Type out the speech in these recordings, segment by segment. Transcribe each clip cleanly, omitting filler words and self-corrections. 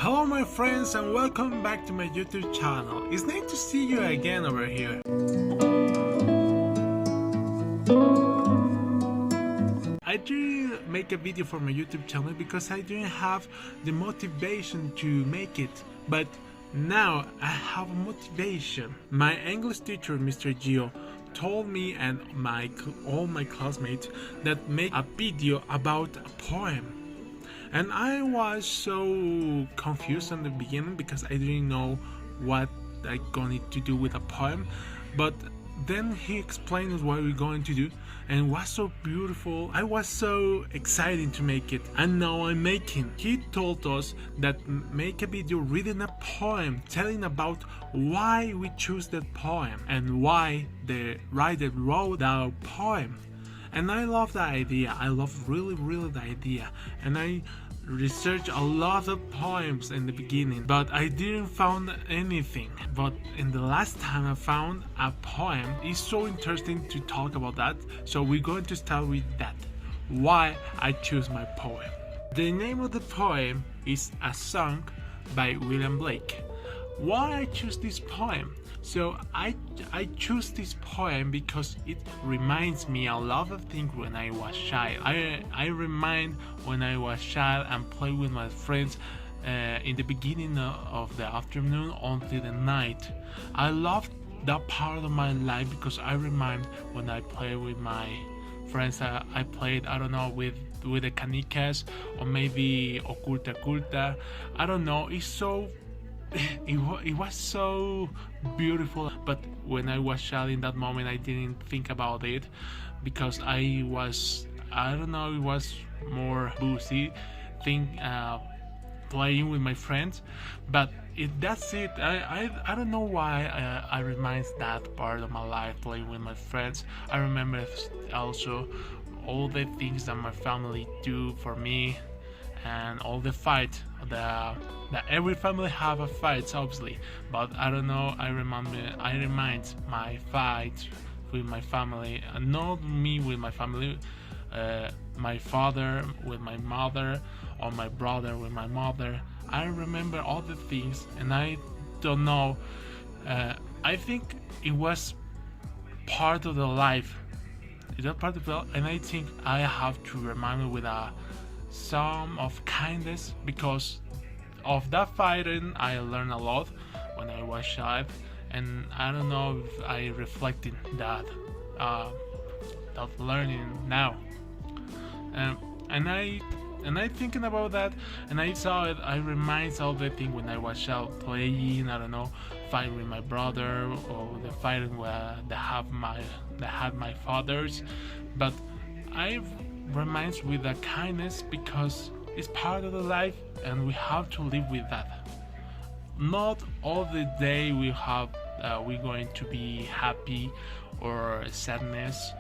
Hello my friends and welcome back to my YouTube channel. It's nice to see you again over here. I didn't make a video for my YouTube channel because I didn't have the motivation to make it, but now I have a motivation. My English teacher, Mr. Gio, told me and all my classmates that make a video about a poem. And I was so confused in the beginning because I didn't know what I going to do with a poem. But then he explained what we're going to do, and it was so beautiful. I was so excited to make it, and now I'm making. He told us that make a video reading a poem, telling about why we choose that poem and why the writer wrote that poem. And I love the idea. I love really the idea. And I researched a lot of poems in the beginning, but I didn't find anything. But in the last time I found a poem. It's so interesting to talk about that. So we're going to start with that. Why I choose my poem. The name of the poem is A Song by William Blake. Why I choose this poem? So I choose this poem because it reminds me a lot of things when I was child. I remind when I was child and play with my friends in the beginning of the afternoon until the night. I love that part of my life because I remind when I play with my friends. I played, I don't know, with the canicas or maybe oculta. I don't know. It's so. It was so beautiful, but when I was child in that moment I didn't think about it because I don't know, it was more boozy playing with my friends. But that's it. I don't know why I reminds that part of my life, playing with my friends. I remember also all the things that my family do for me and all the fight that every family have a fight, obviously, but I don't know, I remind my fight with my family, not me with my family, my father with my mother, or my brother with my mother. I remember all the things, and I don't know, I think it was part of the life. Is that part of the life? And I think I have to remind me with a some of kindness, because of that fighting I learned a lot when I was child, and I don't know if I reflected that learning now, and I thinking about that, and I saw it. I reminds all the thing when I was child playing. I don't know, fighting with my brother or the fighting that had my fathers, but I reminds with the kindness because it's part of the life and we have to live with that. Not all the day we're going to be happy or sadness.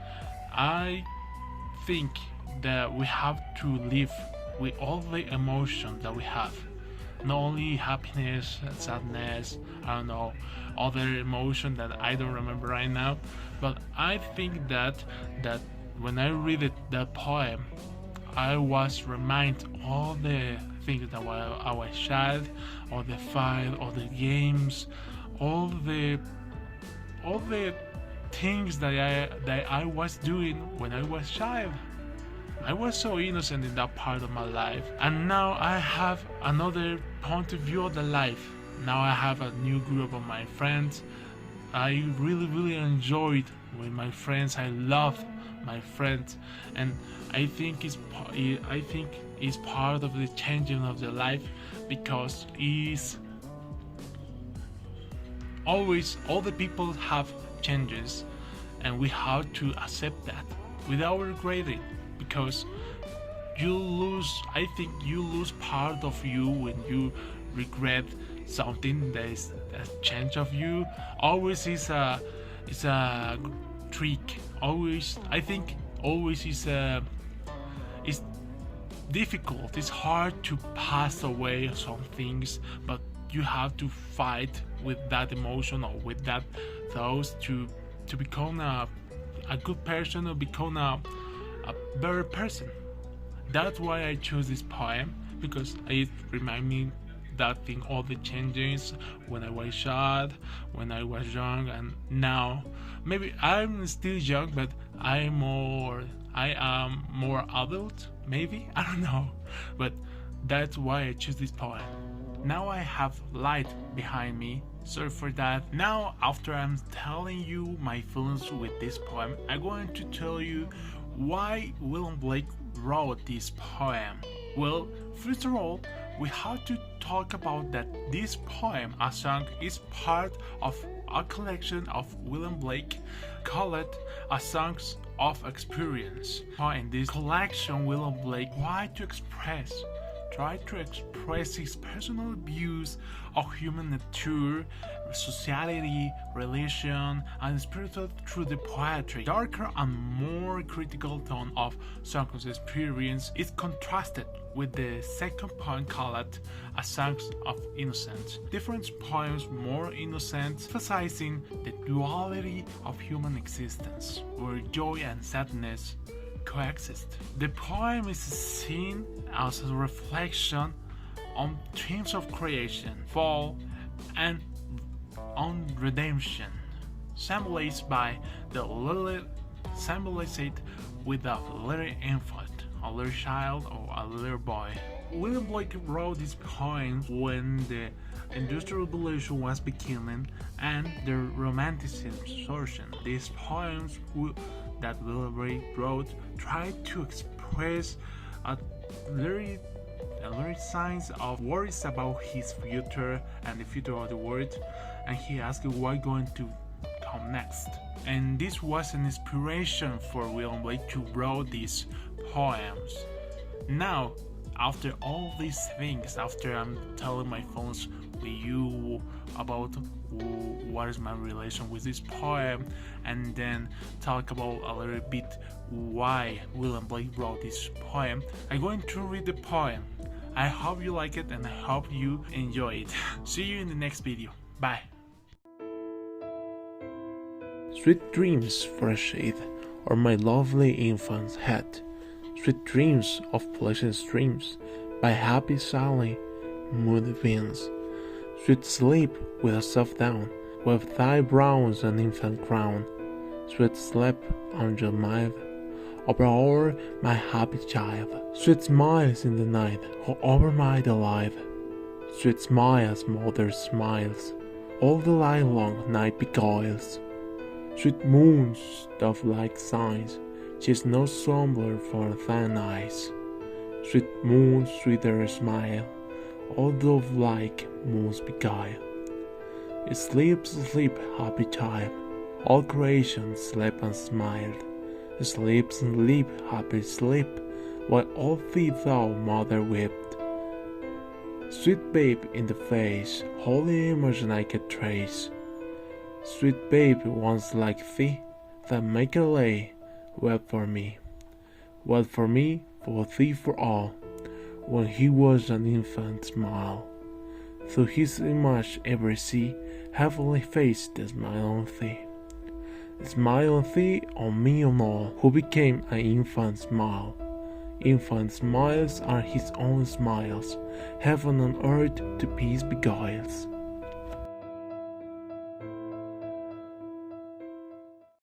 I think that we have to live with all the emotion that we have, not only happiness, sadness, I don't know, other emotion that I don't remember right now. But I think that when I read that poem, I was reminded all the things that I was child, all the fight, all the games, all the things that I was doing when I was child. I was so innocent in that part of my life, and now I have another point of view of the life. Now I have a new group of my friends. I really enjoyed with my friends. I love my friends, and I think it's part of the changing of the life, because it's always, all the people have changes, and we have to accept that without regretting, because I think you lose part of you when you regret something that is a change of you. Always is a trick. Always, I think, always is it's difficult. It's hard to pass away some things, but you have to fight with that emotion or with that thoughts to become a good person or become a better person. That's why I chose this poem, because it reminds me that thing, all the changes when I was child, when I was young, and now. Maybe I'm still young, but I am more adult. Maybe I don't know, but that's why I choose this poem. Now I have light behind me. Sorry for that. Now, after I'm telling you my feelings with this poem, I'm going to tell you why William Blake wrote this poem. Well, first of all, we have to talk about that this poem, a song, is part of a collection of William Blake called A Songs of Experience. In this collection, William Blake tried to express his personal views of human nature, sociality, religion, and spiritual through the poetry. Darker and more critical tone of Songs of Experience is contrasted with the second poem called A Songs of Innocence. Different poems, more innocent, emphasizing the duality of human existence, where joy and sadness coexist. The poem is seen as a reflection on themes of creation, fall, and on redemption, symbolized with a little infant, a little child, or a little boy. William Blake wrote this poem when the Industrial Revolution was beginning and the Romanticism surging. These poems that William Blake wrote tried to express a little signs of worries about his future and the future of the world, and he asked what going to come next. And this was an inspiration for William Blake to write these poems. Now, after all these things, after I'm telling my feelings with you about what is my relation with this poem, and then talk about a little bit why William Blake wrote this poem, I'm going to read the poem. I hope you like it and I hope you enjoy it. See you in the next video. Bye. Sweet dreams for a shade o'er my lovely infant's head, sweet dreams of pleasant streams by happy Sally, moody winds, sweet sleep with a soft down, with thy brows an infant crown, sweet sleep angel mild, over my happy child, sweet smiles in the night, over my delight, sweet smiles, mother smiles, all the livelong night beguiles, sweet moons, dove-like signs, she's no slumber for thine eyes, sweet moon, sweeter smile, all dove-like moons beguile. Sleep, sleep, happy child, all creation slept and smiled. Sleep, sleep, happy sleep, while all thee thou mother wept. Sweet babe in the face, holy image I could trace. Sweet babe once like thee, that Maker lay, wept for me, for thee, for all, when he was an infant smile. Through his image every see, heavenly face the smile on thee. Smile on thee, on me, on all, who became an infant smile. Infant smiles are his own smiles, heaven on earth to peace beguiles.